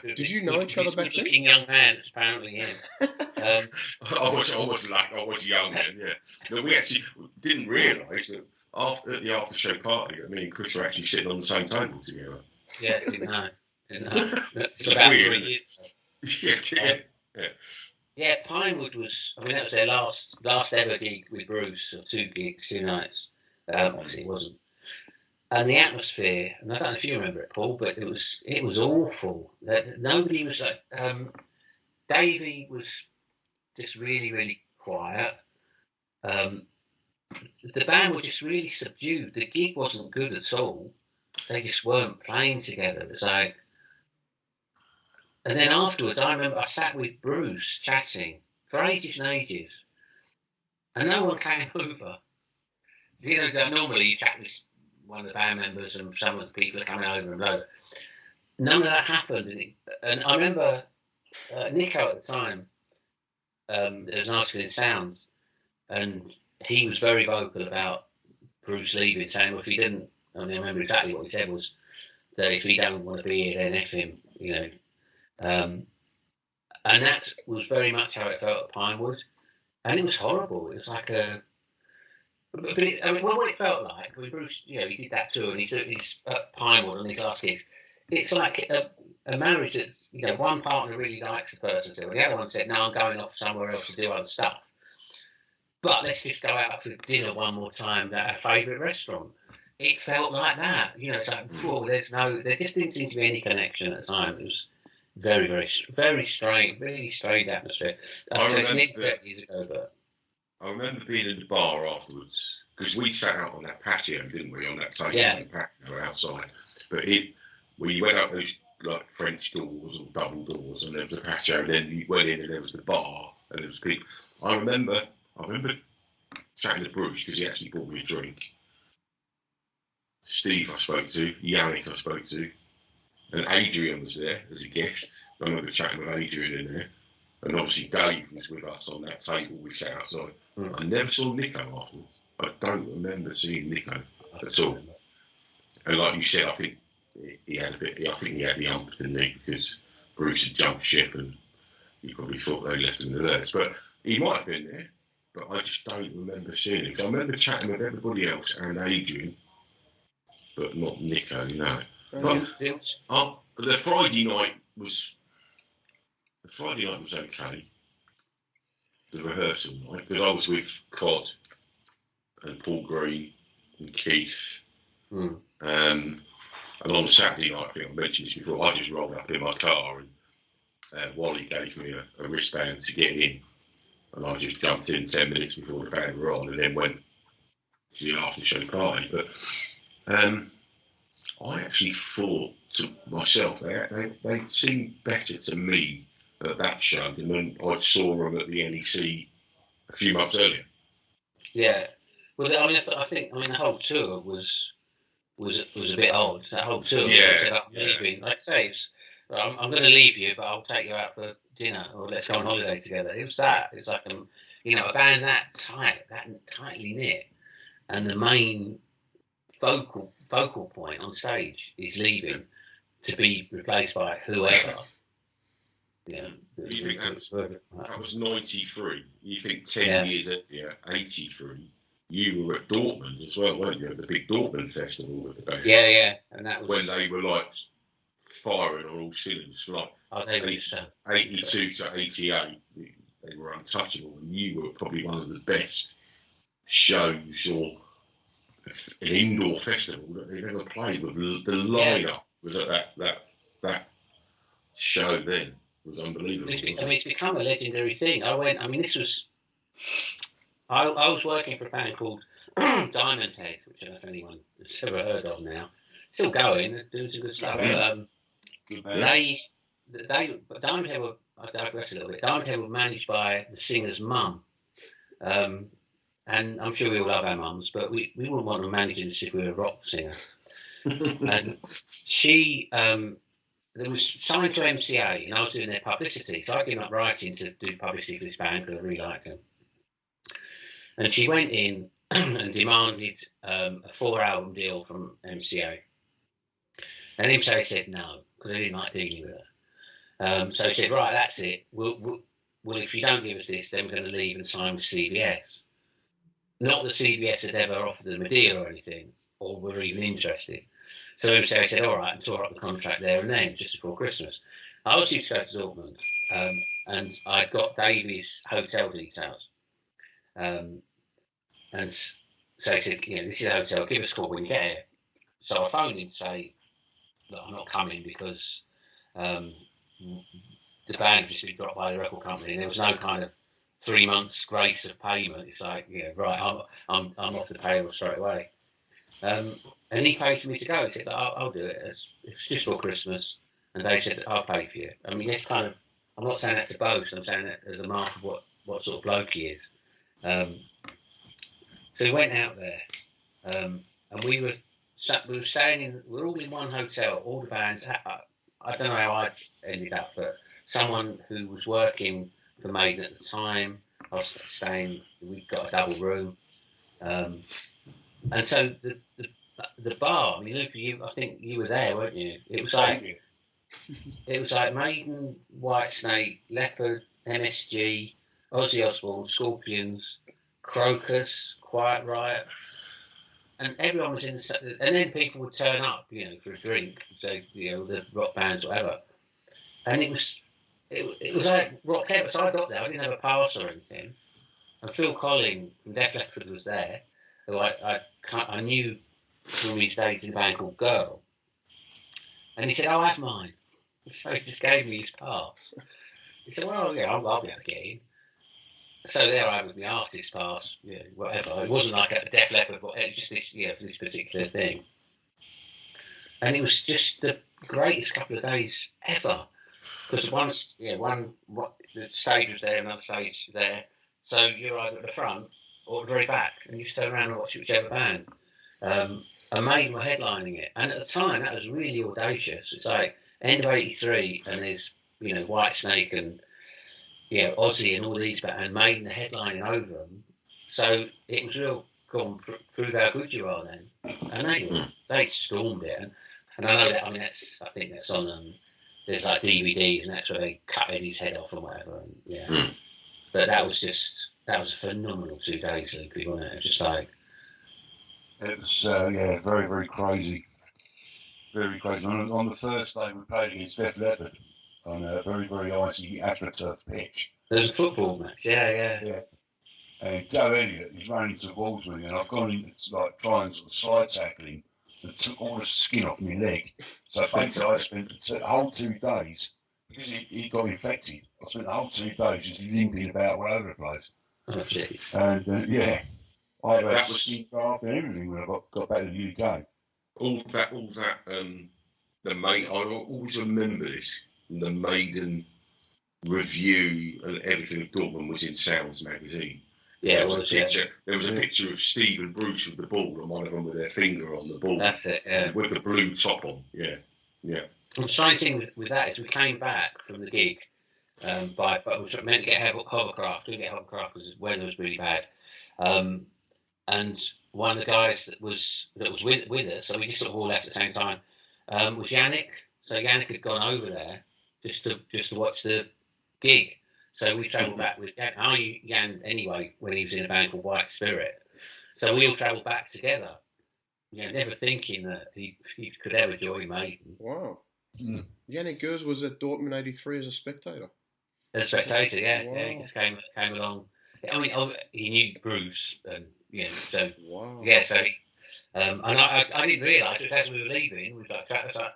S1: Did you know each other back then?
S2: Looking young man, that's apparently him.
S3: I was young then, yeah. But we actually didn't realise that at the after show party, me and Chris were actually sitting on the same table together.
S2: Yeah, didn't know. It's about 3 years. Yeah, Pinewood was. I mean, that was their last ever gig with Bruce, or 2 gigs, 2 nights. Obviously, it wasn't. And the atmosphere, and I don't know if you remember it, Paul, but it was awful. Nobody was like. Davey was just really, really quiet. The band were just really subdued. The gig wasn't good at all. They just weren't playing together. It was like. And then afterwards, I remember I sat with Bruce chatting for ages and ages, and no one came over. Normally you chat with one of the band members and some of the people are coming over and blah. None of that happened. And I remember Nico at the time, there was an article in Sounds, and he was very vocal about Bruce leaving, saying, well, if he didn't, I remember exactly what he said was that if he don't want to be here, then F him, And that was very much how it felt at Pinewood. and it was horrible. It was like a. But it, I mean, what it felt like when Bruce, he did that tour and he's at Pinewood on his last gigs. It's like a marriage that one partner really likes the person still, and the other one said, "No, I'm going off somewhere else to do other stuff. But let's just go out for dinner one more time at our favourite restaurant." It felt like that. It's like, there just didn't seem to be any connection at the time. It was very, very, very strange, really strange atmosphere. It's nearly 30 years ago, but.
S3: I remember being in the bar afterwards, because we sat out on that patio, didn't we, on that table on the patio outside. But when you went up those like French doors or double doors, and there was the patio, and then you went in and there was the bar, and there was people. I remember chatting to Bruce, because he actually bought me a drink. Steve I spoke to, Yannick I spoke to, and Adrian was there as a guest. I remember chatting with Adrian in there. And obviously Dave was with us on that table we sat outside. I never saw Nico afterwards. I don't remember seeing Nico at all. And like you said, I think he had the ump, didn't he? Because Bruce had jumped ship and he probably thought they left him in the lurch. But he might have been there, but I just don't remember seeing him. So I remember chatting with everybody else and Adrian, but not Nico, no. But the Friday night was okay. The rehearsal night, because I was with Cod and Paul Green and Keith. And on the Saturday night, I think I mentioned this before, I just rolled up in my car and Wally gave me a wristband to get in. And I just jumped in 10 minutes before the band were on and then went to the after show party. But I actually thought to myself, they seemed better to me at that show than when I saw them at the NEC a few months earlier.
S2: Yeah. Well, I mean, the whole tour was a bit odd. That whole tour was about leaving. Like I say, I'm going to leave you, but I'll take you out for dinner, or let's go on holiday together. It was that. It's like a band that tight, that tightly knit, and the main focal point on stage is leaving to be replaced by whoever.
S3: You think that was 93? You think 10 years earlier, 83? You were at Dortmund as well, weren't you? At the big Dortmund festival with the band.
S2: Yeah, and that was
S3: when they were like firing on all cylinders, like 82 to 88. They were untouchable, and you were probably one of the best shows or an indoor festival that they've ever played with. The lineup was at that show then. Was unbelievable.
S2: It's become a legendary thing. I was working for a band called Diamond Head, which I don't know if anyone has ever heard of now. Still going, they're doing some good stuff.
S3: Good band.
S2: Diamond Head were, I digress a little bit, Diamond Head were managed by the singer's mum. And I'm sure we all love our mums, but we wouldn't want them managing us if we were a rock singer. And she... There was signed to MCA, and I was doing their publicity. So I came up writing to do publicity for this band because I really liked them. And she went in and demanded a 4-album deal from MCA. And MCA said no, because they didn't like dealing with her. So she said, right, that's it. Well, if you don't give us this, then we're going to leave and sign with CBS. Not that CBS had ever offered them a deal or anything, or were even interested. So MCA said, all right, and tore up the contract there and then, just before Christmas. I was due to go to Dortmund, and I got Davey's hotel details. And so he said, this is a hotel, give us a call when you get here. So I phoned him to say, look, I'm not coming because the band had just been dropped by the record company, and there was no kind of 3 months grace of payment. It's like, right, I'm off the payroll straight away. And he paid for me to go. He said, I'll do it. It's just for Christmas. And they said, I'll pay for you. I mean, it's kind of, I'm not saying that to boast. I'm saying that as a mark of what sort of bloke he is. So we went out there. And we were staying we're all in one hotel, all the bands. I don't know how I ended up, but someone who was working for Maiden at the time, I was staying, we got a double room. And so the bar, I mean, Luke, I think you were there, weren't you? It was like Maiden, Whitesnake, Leopard, MSG, Ozzy Osbourne, Scorpions, Crocus, Quiet Riot, and everyone was in the. And then people would turn up, for a drink, so the rock bands, whatever, and it was like rock heaven. So I got there, I didn't have a pass or anything, and Phil Collingwood from Def Leppard was there, who I knew from his days in a band called Girl, and he said, "I'll have mine." So he just gave me his pass. He said, "Well, yeah, I'll be able to get in." So there I was, my artist pass, whatever. It wasn't like a Def Leppard, but it was just this, for this particular thing. And it was just the greatest couple of days ever. Because the stage was there, another stage there. So you're either at the front or at the very back, and you just turn around and watch whichever band. And Maiden were headlining it. And at the time, that was really audacious. It's like end of '83, and there's, Whitesnake and Ozzy and all these, and Maiden the headlining over them. So it was real cool. Prove how good you are then, and they stormed it. And I know that. I mean, I think that's on there's like DVDs, and that's where they cut Eddie's head off and whatever. And, but that was a phenomenal 2 days, Luke, wasn't it? It was just like
S4: it was very, very crazy, very crazy. On the first day we played against Def Leppard on a very, very icy AstroTurf pitch.
S2: There was a football match, yeah.
S4: And Joe Elliott is running towards me, and I've gone in to try and sort of side tackle him, and took all the skin off my leg. So basically, I spent the whole 2 days, because he got infected. I spent the whole 2 days just limping about all over the place.
S2: Oh jeez.
S4: And I had skin graft and everything when I got back to the UK.
S3: All that. The Maiden. I always remember this. The Maiden review and everything of Dortmund was in Sounds magazine.
S2: Yeah,
S3: there was a picture of Steve and Bruce with the ball, and one of them with their finger on the ball.
S2: That's it, yeah.
S3: With the blue top on, yeah.
S2: The strange thing with that is we came back from the gig, but we were meant to get hovercraft. We didn't get hovercraft because the weather was really bad. And one of the guys that was with us, so we just sort of all left at the same time, was Yannick. So Yannick had gone over there just to watch the gig. So we travelled back with Jan anyway when he was in a band called White Spirit. So we all travelled back together, never thinking that he could ever join Maiden.
S1: Wow. Yannick Gers was at Dortmund '83 as a spectator.
S2: As a spectator, yeah.
S1: Wow.
S2: Yeah, he just came along. I mean, he knew Bruce, and so
S1: wow.
S2: Yeah, so he, and I didn't realise just as we were leaving, we was like,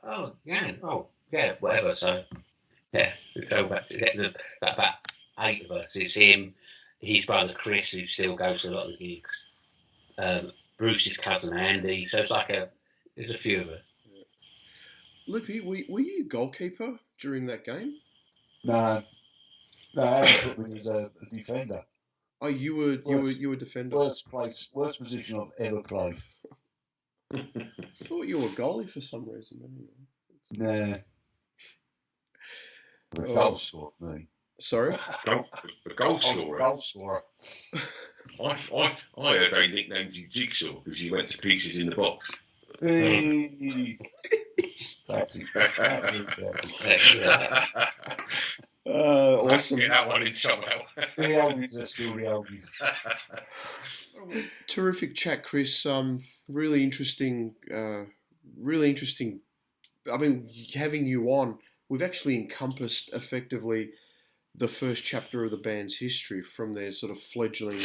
S2: oh, Jan, oh yeah, whatever. So yeah, we fell back to get about 8 of us. It's him, his brother Chris, who still goes to a lot of the gigs. Bruce's cousin Andy. So it's like there's a few of us.
S1: Lippy, were you goalkeeper during that game?
S4: No, I put me as a defender.
S1: Oh, you were defender.
S4: Worst position I've ever played.
S1: I thought you were goalie for some reason.
S4: Nah. A goal scorer, me.
S1: Sorry?
S3: A goal scorer.
S4: Goal scorer.
S3: I heard they nicknamed you Jigsaw because you went to pieces in the box.
S4: Classic.
S1: Awesome.
S3: Get that one in somehow.
S4: The oldies are still the oldies.
S1: Terrific chat, Chris. Really interesting. I mean, having you on, we've actually encompassed effectively the first chapter of the band's history, from their sort of fledgling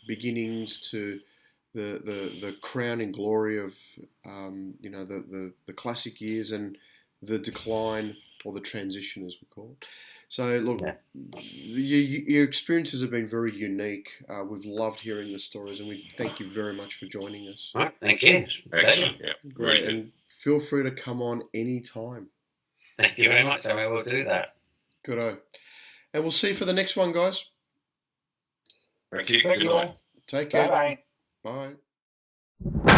S1: beginnings to the crowning glory of the classic years and the decline, or the transition as we call it. So look, your experiences have been very unique. We've loved hearing the stories, and we thank you very much for joining us.
S2: Right, thank you.
S3: Excellent. Yeah,
S1: great. And feel free to come on any time.
S2: Thank you very much. I will do that.
S1: Good-o. And we'll see you for the next one, guys.
S3: Thank you.
S4: Thank you all.
S1: Take care.
S4: Bye-bye.
S1: Bye.